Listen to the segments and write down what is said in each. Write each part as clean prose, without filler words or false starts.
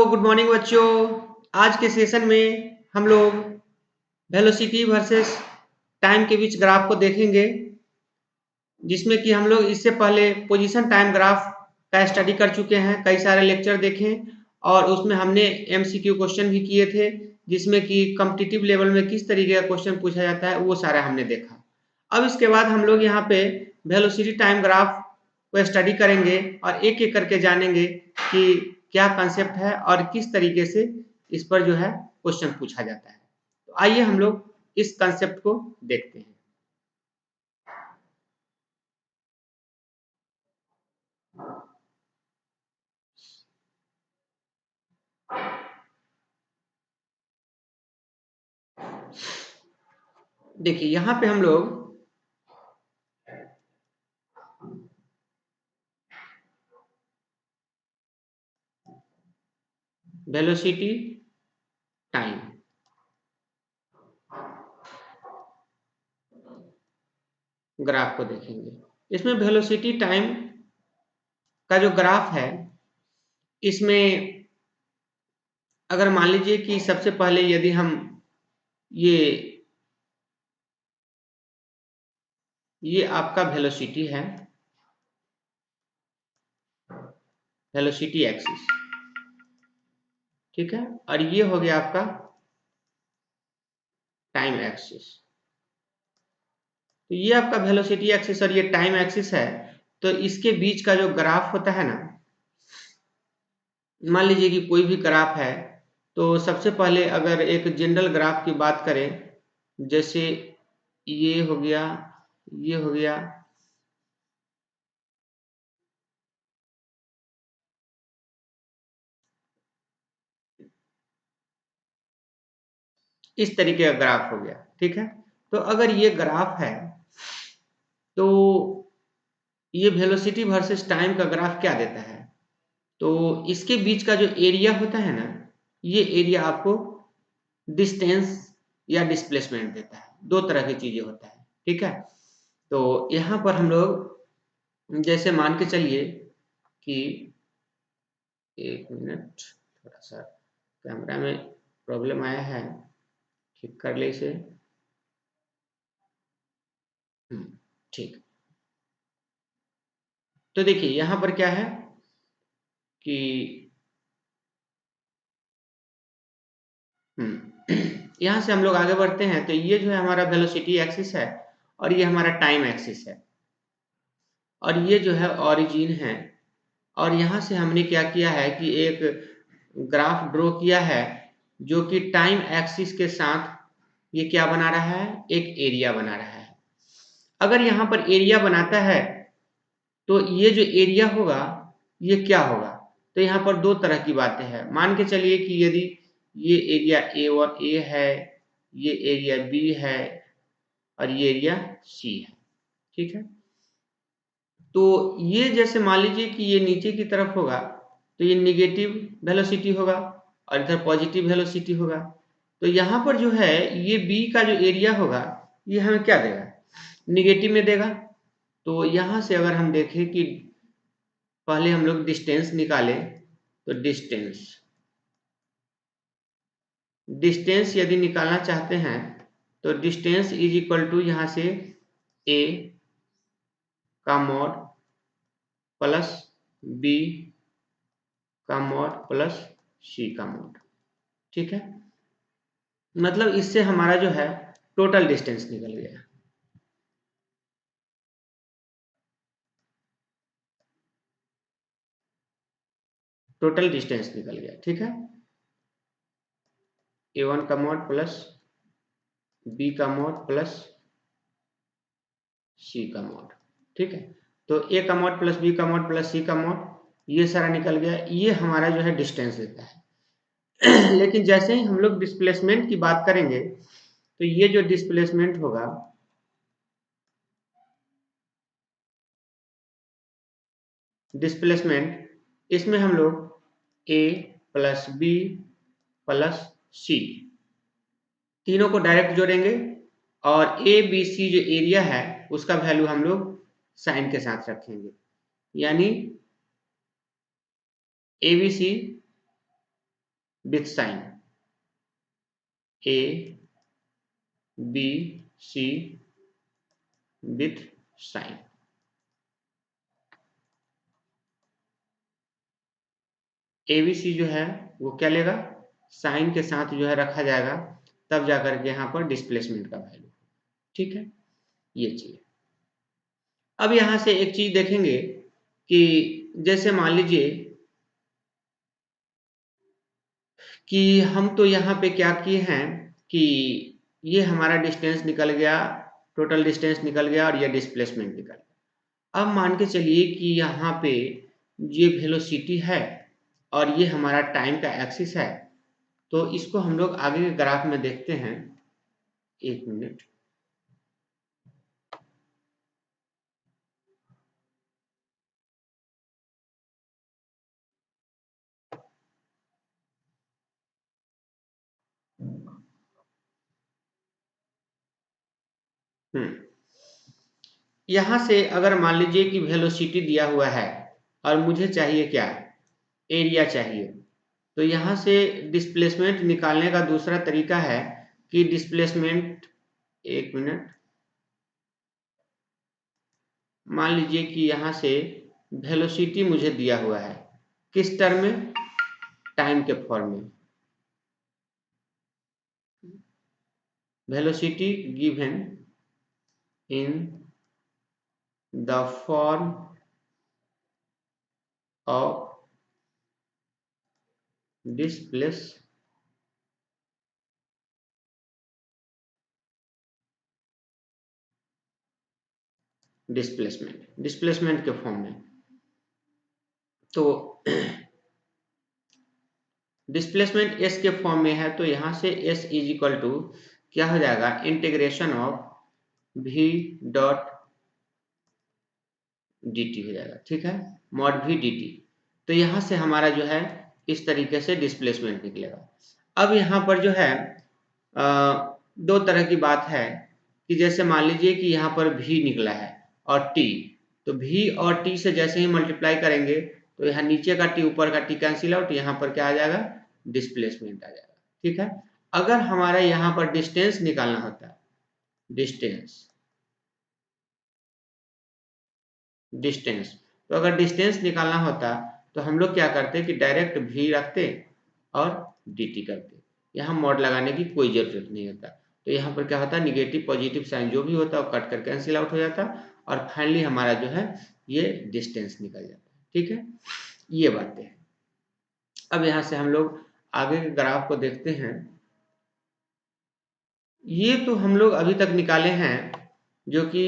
Good morning बच्चों। आज के सेशन में हम लोग वेलोसिटी वर्सेस टाइम के बीच ग्राफ को देखेंगे, जिसमें कि हम लोग इससे पहले पोजीशन टाइम ग्राफ का स्टडी कर चुके हैं, कई सारे लेक्चर देखें और उसमें हमने एमसीक्यू क्वेश्चन भी किए थे, जिसमें कि कॉम्पिटिटिव लेवल में किस तरीके का क्वेश्चन पूछा जाता है वो सारा हमने देखा। अब इसके बाद हम लोग यहाँ पे वेलोसिटी टाइम ग्राफ को स्टडी करेंगे और एक एक करके जानेंगे कि क्या कंसेप्ट है और किस तरीके से इस पर जो है क्वेश्चन पूछा जाता है। तो आइए हम लोग इस कंसेप्ट को देखते हैं। देखिए यहाँ पे हम लोग वेलोसिटी टाइम ग्राफ को देखेंगे। इसमें वेलोसिटी टाइम का जो ग्राफ है, इसमें अगर मान लीजिए कि सबसे पहले यदि हम ये आपका वेलोसिटी है, वेलोसिटी एक्सिस, ठीक है, और ये हो गया आपका टाइम एक्सिस। तो ये आपका वेलोसिटी एक्सिस और ये टाइम एक्सिस है। तो इसके बीच का जो ग्राफ होता है ना, मान लीजिए कि कोई भी ग्राफ है, तो सबसे पहले अगर एक जनरल ग्राफ की बात करें, जैसे ये हो गया, ये हो गया, इस तरीके का ग्राफ हो गया, ठीक है। तो अगर ये ग्राफ है तो ये वेलोसिटी वर्सेस टाइम का ग्राफ क्या देता है, तो इसके बीच का जो एरिया होता है ना, ये एरिया आपको डिस्टेंस या डिस्प्लेसमेंट देता है। दो तरह की चीजें होता है, ठीक है। तो यहाँ पर हम लोग जैसे मान के चलिए कि एक मिनट, थोड़ा सा कैमरा में प्रॉब्लम आया है, ठीक कर ले इसे। ठीक। तो देखिए यहाँ पर क्या है कि यहाँ से हम लोग आगे बढ़ते हैं। तो ये जो है हमारा वेलोसिटी एक्सिस है और ये हमारा टाइम एक्सिस है और ये जो है ओरिजिन है। और यहाँ से हमने क्या किया है कि एक ग्राफ ड्रॉ किया है जो कि टाइम एक्सिस के साथ ये क्या बना रहा है, एक एरिया बना रहा है। अगर यहाँ पर एरिया बनाता है तो ये जो एरिया होगा ये क्या होगा, तो यहाँ पर दो तरह की बातें हैं। मान के चलिए कि यदि ये एरिया ए है, ये एरिया बी है और ये एरिया सी है, ठीक है। तो ये जैसे मान लीजिए कि ये नीचे की तरफ होगा तो ये निगेटिव वेलोसिटी होगा और इधर पॉजिटिव वेलोसिटी होगा। तो यहाँ पर जो है ये बी का जो एरिया होगा ये हमें क्या देगा, निगेटिव में देगा। तो यहाँ से अगर हम देखें कि पहले हम लोग डिस्टेंस निकालें, तो डिस्टेंस यदि निकालना चाहते हैं तो डिस्टेंस इज इक्वल टू यहाँ से ए का मॉड प्लस बी का मॉड प्लस सी का मॉड, ठीक है। मतलब इससे हमारा जो है टोटल डिस्टेंस निकल गया। टोटल डिस्टेंस निकल गया, ठीक है। A1 का मॉड प्लस बी का मॉड प्लस सी का मॉड, ठीक है। तो ए का मॉड प्लस बी का मॉड प्लस सी का मॉड ये सारा निकल गया। ये हमारा जो है डिस्टेंस देता है। लेकिन जैसे ही हम लोग डिस्प्लेसमेंट की बात करेंगे तो ये जो डिस्प्लेसमेंट होगा, डिस्प्लेसमेंट, इसमें हम लोग ए प्लस बी प्लस सी तीनों को डायरेक्ट जोड़ेंगे और ए बी सी जो एरिया है उसका वैल्यू हम लोग साइन के साथ रखेंगे। यानी A B C with sign A B C with sign. ABC जो है वो क्या लेगा, साइन के साथ जो है रखा जाएगा, तब जाकर के यहाँ पर डिस्प्लेसमेंट का वैल्यू। ठीक है, ये चीज। अब यहाँ से एक चीज देखेंगे कि जैसे मान लीजिए कि हम तो यहाँ पे क्या किए हैं कि ये हमारा डिस्टेंस निकल गया, टोटल डिस्टेंस निकल गया और ये डिस्प्लेसमेंट निकल गया। अब मान के चलिए कि यहाँ पे ये वेलोसिटी है और ये हमारा टाइम का एक्सिस है, तो इसको हम लोग आगे के ग्राफ में देखते हैं। एक मिनट। यहाँ से अगर मान लीजिए कि वेलोसिटी दिया हुआ है और मुझे चाहिए क्या, एरिया चाहिए, तो यहाँ से डिस्प्लेसमेंट निकालने का दूसरा तरीका है कि डिस्प्लेसमेंट, एक मिनट, मान लीजिए कि यहाँ से वेलोसिटी मुझे दिया हुआ है, किस टर्म में, टाइम के फॉर्म में। Velocity given in the form of displacement के फॉर्म में। तो डिस्प्लेसमेंट एस के फॉर्म में है, तो यहाँ से एस इज इक्वल टू क्या हो जाएगा, integration of V dot D T हो जाएगा। ठीक है, मॉड वी डी टी। तो यहाँ से हमारा जो है इस तरीके से डिस्प्लेसमेंट निकलेगा। अब यहाँ पर जो है दो तरह की बात है कि जैसे मान लीजिए कि यहाँ पर v निकला है और t, तो v और t से जैसे ही मल्टीप्लाई करेंगे तो यहाँ नीचे का t ऊपर का t कैंसिल आउट, यहाँ पर क्या आ जाएगा, डिस्प्लेसमेंट आ जाएगा। ठीक है, अगर हमारा यहाँ पर डिस्टेंस निकालना होता है, डिस्टेंस, तो अगर डिस्टेंस निकालना होता तो हम लोग क्या करते कि डायरेक्ट v रखते और dt करते, यहाँ मॉड लगाने की कोई जरूरत नहीं होता। तो यहाँ पर क्या होता है, निगेटिव पॉजिटिव साइन जो भी होता है वो कट कर कैंसिल आउट हो जाता और फाइनली हमारा जो है ये डिस्टेंस निकल जाता है। ठीक है, ये बातें हैं। अब यहाँ से हम लोग आगे के ग्राफ को देखते हैं। ये तो हम लोग अभी तक निकाले हैं जो कि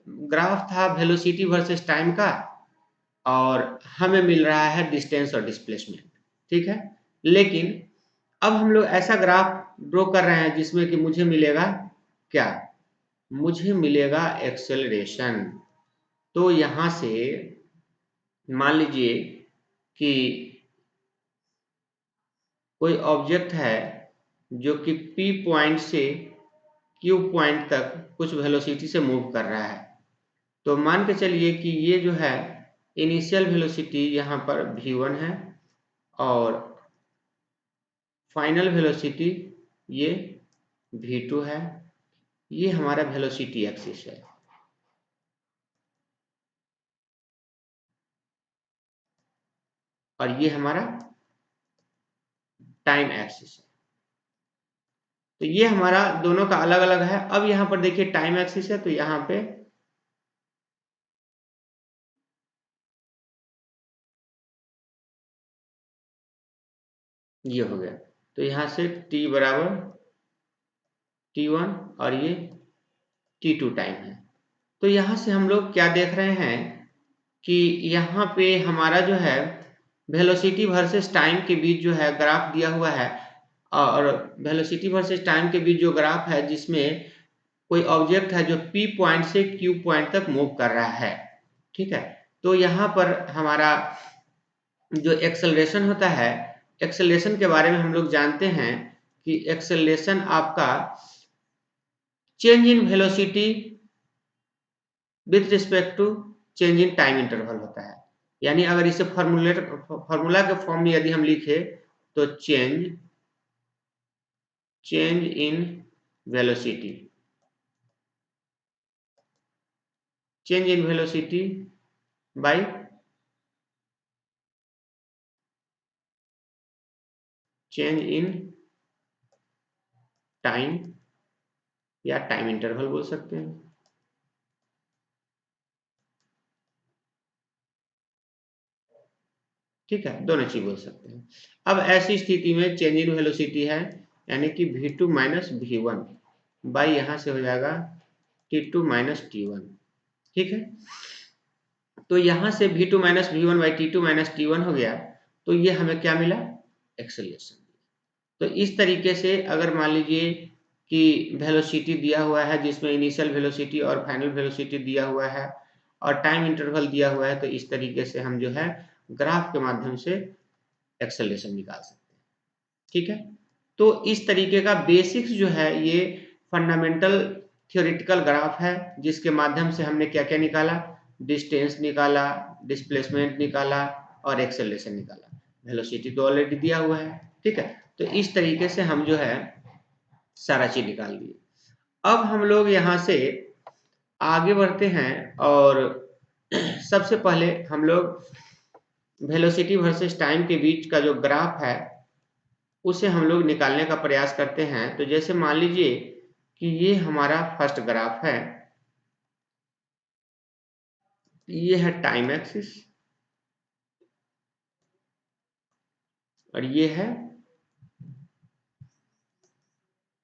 ग्राफ था वेलोसिटी वर्सेस टाइम का, और हमें मिल रहा है डिस्टेंस और डिस्प्लेसमेंट। ठीक है, लेकिन अब हम लोग ऐसा ग्राफ ड्रॉ कर रहे हैं जिसमें कि मुझे मिलेगा क्या, मुझे मिलेगा एक्सेलरेशन। तो यहाँ से मान लीजिए कि कोई ऑब्जेक्ट है जो कि P पॉइंट से Q पॉइंट तक कुछ वेलोसिटी से मूव कर रहा है। तो मान के चलिए कि ये जो है इनिशियल वेलोसिटी यहाँ पर v1 है और फाइनल वेलोसिटी ये v2 है। ये हमारा वेलोसिटी एक्सिस है और ये हमारा टाइम एक्सिस है। तो ये हमारा दोनों का अलग अलग है। अब यहाँ पर देखिए टाइम एक्सिस है, तो यहाँ पे ये हो गया, तो यहाँ से t बराबर t1 और ये t2 टाइम है। तो यहाँ से हम लोग क्या देख रहे हैं कि यहाँ पे हमारा जो है वेलोसिटी वर्सेस टाइम के बीच जो है ग्राफ दिया हुआ है, और वेलोसिटी वर्सेस टाइम के बीच जो ग्राफ है जिसमें कोई ऑब्जेक्ट है जो P पॉइंट से Q पॉइंट तक मूव कर रहा है। ठीक है, तो यहाँ पर हमारा जो एक्सेलरेशन होता है, एक्सेलरेशन के बारे में हम लोग जानते हैं कि एक्सेलरेशन आपका change in velocity with respect to change in time interval होता है। यानी अगर इसे फार्मूला के फॉर्म में यदि हम लिखे तो change change in velocity, change in velocity by change in time, या टाइम इंटरवल बोल सकते हैं। ठीक है, दोनों चीज बोल सकते हैं। अब ऐसी स्थिति में चेंज इन वेलोसिटी है, यानी कि v2 माइनस v1 बाई यहां से हो जाएगा t2 माइनस t1। ठीक है, तो यहां से v2 minus v1 by t2 minus t1 हो गया, तो ये हमें क्या मिला, एक्सेलरेशन। तो इस तरीके से अगर मान लीजिए कि वेलोसिटी दिया हुआ है जिसमें इनिशियल वेलोसिटी और फाइनल वेलोसिटी दिया हुआ है और टाइम इंटरवल दिया हुआ है, तो इस तरीके से हम जो है ग्राफ के माध्यम से एक्सेलरेशन निकाल सकते हैं। ठीक है, तो इस तरीके का बेसिक्स जो है ये फंडामेंटल थ्योरेटिकल ग्राफ है, जिसके माध्यम से हमने क्या क्या निकाला, डिस्टेंस निकाला, डिस्प्लेसमेंट निकाला और एक्सेलरेशन निकाला। वेलोसिटी तो ऑलरेडी दिया हुआ है। ठीक है, तो इस तरीके से हम जो है सारा चीज निकाल दिए। अब हम लोग यहाँ से आगे बढ़ते हैं और सबसे पहले हम लोग वेलोसिटी वर्सेस टाइम के बीच का जो ग्राफ है उसे हम लोग निकालने का प्रयास करते हैं। तो जैसे मान लीजिए कि ये हमारा फर्स्ट ग्राफ है, ये है टाइम एक्सिस और ये है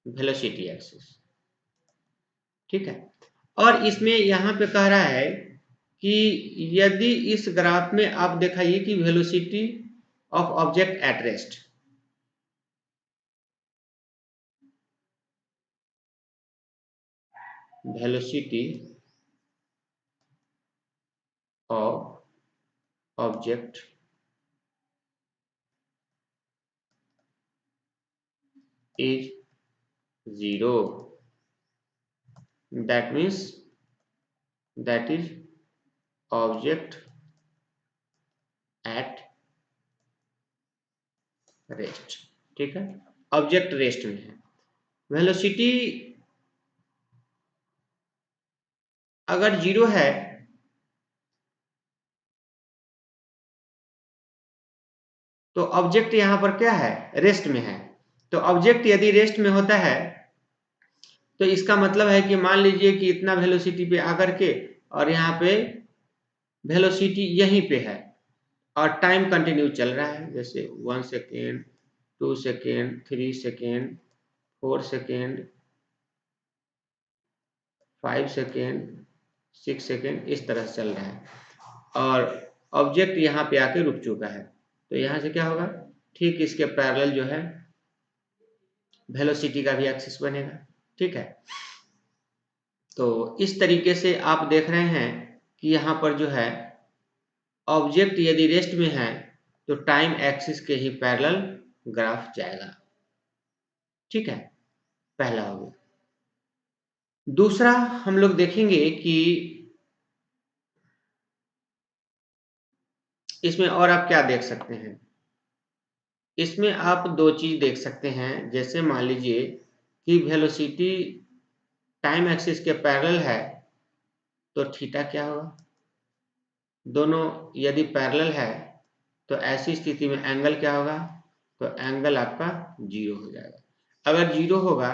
वेलोसिटी एक्सिस। ठीक है, और इसमें यहाँ पे कह रहा है कि यदि इस ग्राफ में आप दिखाइए कि velocity of object at rest, velocity of object is 0, that means that is object at rest. ठीक है, ऑब्जेक्ट रेस्ट में है। वेलोसिटी अगर 0 है तो ऑब्जेक्ट यहां पर क्या है, रेस्ट में है। तो ऑब्जेक्ट यदि रेस्ट में होता है तो इसका मतलब है कि मान लीजिए कि इतना वेलोसिटी पे आकर के और यहाँ पे वेलोसिटी यहीं पे है और टाइम कंटिन्यू चल रहा है, जैसे 1 second, 2 second, 3 second, 4 second, 5 second, 6 second, इस तरह से चल रहा है और ऑब्जेक्ट यहाँ पे आके रुक चुका है। तो यहाँ से क्या होगा, ठीक इसके पैरेलल जो है वेलोसिटी का भी एक्सिस बनेगा। ठीक है, तो इस तरीके से आप देख रहे हैं कि यहाँ पर जो है ऑब्जेक्ट यदि रेस्ट में है तो टाइम एक्सिस के ही पैरेलल ग्राफ जाएगा। ठीक है, पहला हो गया। दूसरा हम लोग देखेंगे कि इसमें और आप क्या देख सकते हैं। इसमें आप दो चीज देख सकते हैं, जैसे मान लीजिए कि वेलोसिटी टाइम एक्सिस के पैरेलल है तो थीटा क्या होगा, दोनों यदि पैरेलल है तो ऐसी स्थिति में एंगल क्या होगा, तो एंगल आपका 0 हो जाएगा। अगर 0 होगा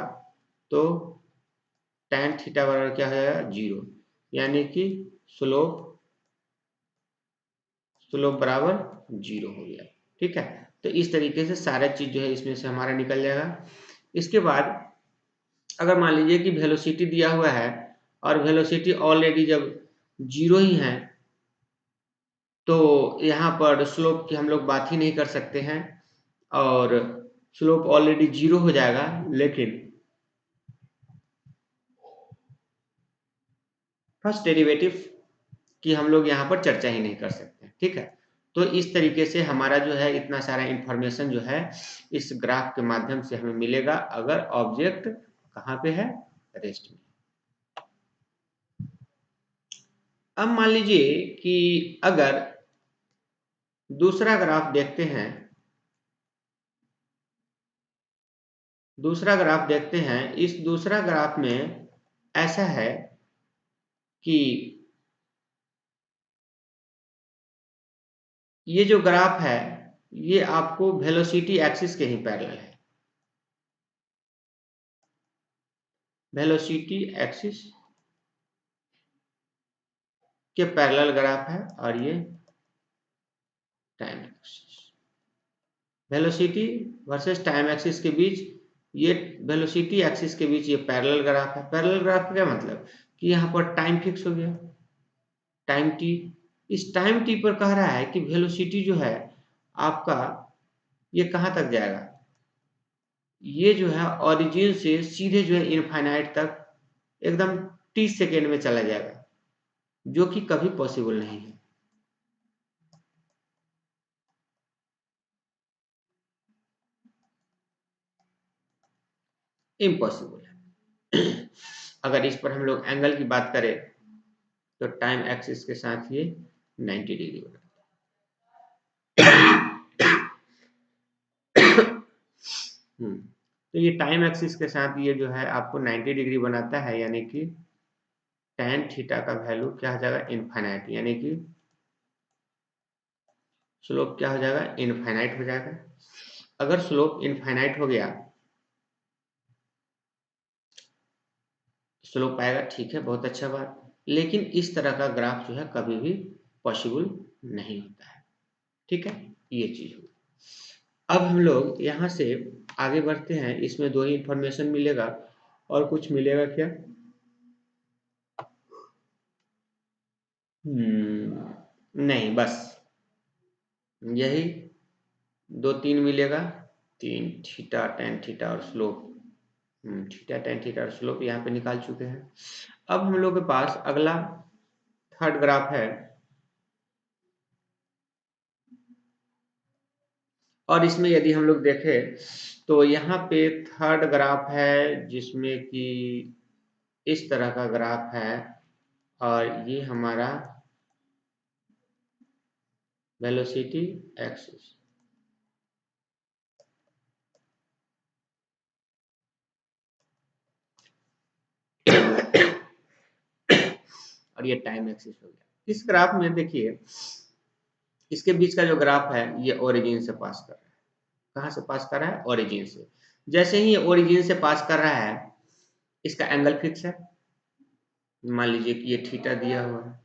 तो tan थीटा बराबर क्या हो जाएगा, 0, यानी कि स्लोप बराबर 0 हो गया। ठीक है, तो इस तरीके से सारा चीज जो है इसमें से हमारा निकल जाएगा। इसके बाद अगर मान लीजिए कि वेलोसिटी दिया हुआ है और वेलोसिटी ऑलरेडी जब 0 ही है तो यहाँ पर स्लोप की हम लोग बात ही नहीं कर सकते हैं और स्लोप ऑलरेडी 0 हो जाएगा, लेकिन फर्स्ट डेरिवेटिव की हम लोग यहाँ पर चर्चा ही नहीं कर सकते। ठीक है, तो इस तरीके से हमारा जो है इतना सारा इंफॉर्मेशन जो है इस ग्राफ के माध्यम से हमें मिलेगा अगर ऑब्जेक्ट कहाँ पे है, रेस्ट में। अब मान लीजिए कि अगर दूसरा ग्राफ देखते हैं दूसरा ग्राफ देखते हैं। इस दूसरा ग्राफ में ऐसा है कि ये जो ग्राफ है ये आपको वेलोसिटी एक्सिस के ही पैरेलल है। वेलोसिटी एक्सिस के पैरेलल ग्राफ है और ये time axis, velocity versus time axis के बीच, ये वेलोसिटी एक्सिस के बीच ये पैरेलल ग्राफ है। पैरेलल ग्राफ का क्या मतलब कि यहाँ पर टाइम फिक्स हो गया, टाइम टी। इस टाइम टी पर कह रहा है कि वेलोसिटी जो है आपका ये कहाँ तक जाएगा, ये जो है ओरिजिन से सीधे जो है इनफाइनाइट तक एकदम 30 सेकेंड में चला जाएगा, जो कि कभी पॉसिबल नहीं है। इम्पॉसिबल है। अगर इस पर हम लोग एंगल की बात करें तो टाइम एक्सिस के साथ ये 90 डिग्री बनाता है। तो ये टाइम एक्सिस के साथ ये जो है आपको 90 डिग्री बनाता है, यानी कि tan थीटा का वैल्यू क्या हो जाएगा, इनफाइनाइट, यानी कि स्लोप क्या हो जाएगा, इनफाइनाइट हो जाएगा। अगर स्लोप इनफाइनाइट हो गया, स्लोप आएगा, ठीक है, बहुत अच्छा बात। लेकिन इस तरह का ग्राफ जो है कभी भी पॉसिबल नहीं होता है। ठीक है, ये चीज हुई। अब हम लोग यहाँ से आगे बढ़ते हैं। इसमें दो ही इंफॉर्मेशन मिलेगा और कुछ मिलेगा क्या? नहीं, बस यही दो तीन मिलेगा। तीन, थीटा टेन थीटा और स्लोप। थीटा टेन थीटा और स्लोप यहाँ पे निकाल चुके हैं। अब हम लोग के पास अगला थर्ड ग्राफ है, और इसमें यदि हम लोग देखें तो यहाँ पे थर्ड ग्राफ है जिसमें कि इस तरह का ग्राफ है, और ये हमारा वेलोसिटी एक्सिस, और ये टाइम एक्सिस हो गया। इस ग्राफ में देखिए, इसके बीच का जो ग्राफ है ये ओरिजिन से पास कर रहा है। कहाँ से पास कर रहा है? ओरिजिन से। जैसे ही ये ओरिजिन से पास कर रहा है, इसका एंगल फिक्स है। मान लीजिए कि ये थीटा दिया हुआ है।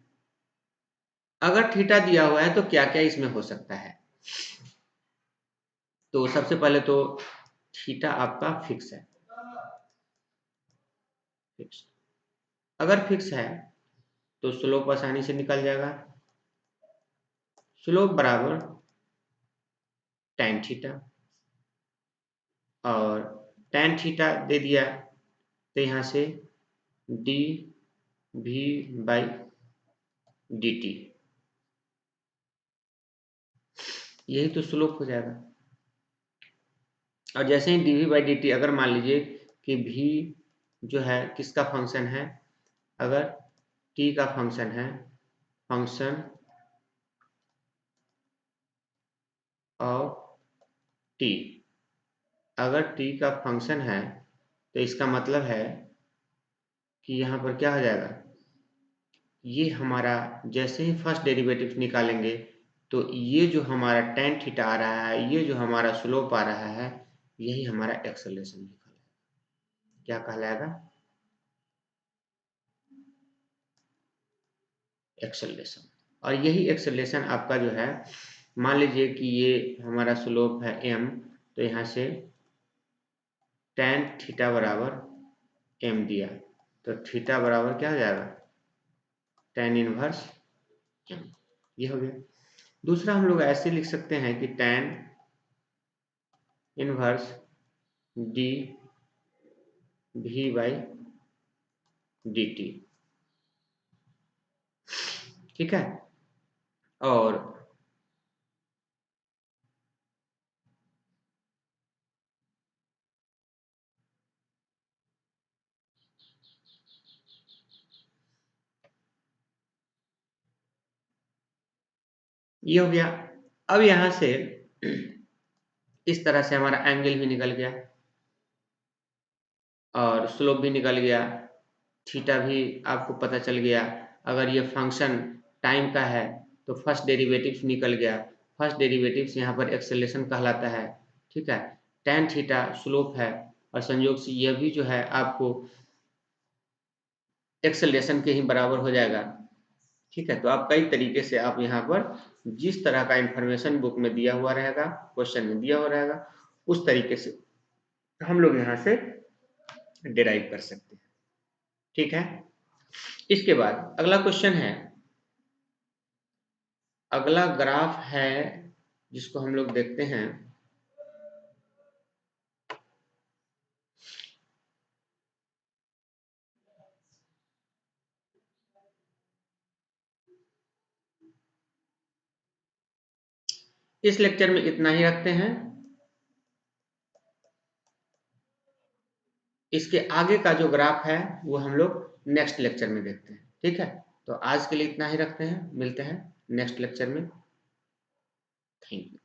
अगर थीटा दिया हुआ है तो क्या क्या इसमें हो सकता है? तो सबसे पहले तो थीटा आपका फिक्स है, फिक्स। अगर फिक्स है तो स्लोप आसानी से निकल जाएगा। स्लोप बराबर tan थीटा, और tan थीटा दे दिया तो यहाँ से D we by D T, यही तो स्लोप हो जाएगा। और जैसे ही D we by D T, अगर मान लीजिए कि भी जो है किसका फंक्शन है, अगर t का फंक्शन है, फंक्शन ऑफ t, अगर t का फंक्शन है तो इसका मतलब है कि यहाँ पर क्या हो जाएगा, ये हमारा जैसे ही फर्स्ट डेरिवेटिव निकालेंगे तो ये जो हमारा tan थीटा आ रहा है, ये जो हमारा स्लोप आ रहा है, यही हमारा एक्सेलरेशन निकलेगा। क्या कहलाएगा? एक्सेलरेशन। और यही एक्सेलरेशन आपका जो है, मान लीजिए कि ये हमारा स्लोप है m, तो यहाँ से tan थीटा बराबर m दिया, तो थीटा बराबर क्या हो जाएगा, tan इनवर्स m। ये हो गया। दूसरा हम लोग ऐसे लिख सकते हैं कि tan inverse d we by D t. ठीक है, और ये हो गया। अब यहाँ से इस तरह से हमारा एंगल भी निकल गया। और स्लोप भी निकल गया, थीटा भी आपको पता चल गया। अगर ये फंक्शन टाइम का है तो फर्स्ट डेरिवेटिव्स निकल गया, फर्स्ट डेरिवेटिव्स यहाँ पर एक्सेलरेशन कहलाता है, ठीक है। tan थीटा स्लोप है और संयोग से यह भी जो है आपको एक्सेलरेशन के ही बराबर हो जाएगा, ठीक है। तो आप कई तरीके से आप यहाँ पर जिस तरह का इंफॉर्मेशन बुक में दिया हुआ रहेगा, क्वेश्चन में दिया हुआ रहेगा, उस तरीके से हम लोग यहाँ से डिराइव कर सकते हैं, ठीक है। इसके बाद अगला क्वेश्चन है, अगला ग्राफ है जिसको हम लोग देखते हैं। इस लेक्चर में इतना ही रखते हैं, इसके आगे का जो ग्राफ है वो हम लोग नेक्स्ट लेक्चर में देखते हैं, ठीक है। तो आज के लिए इतना ही रखते हैं, मिलते हैं नेक्स्ट लेक्चर में। Thank you.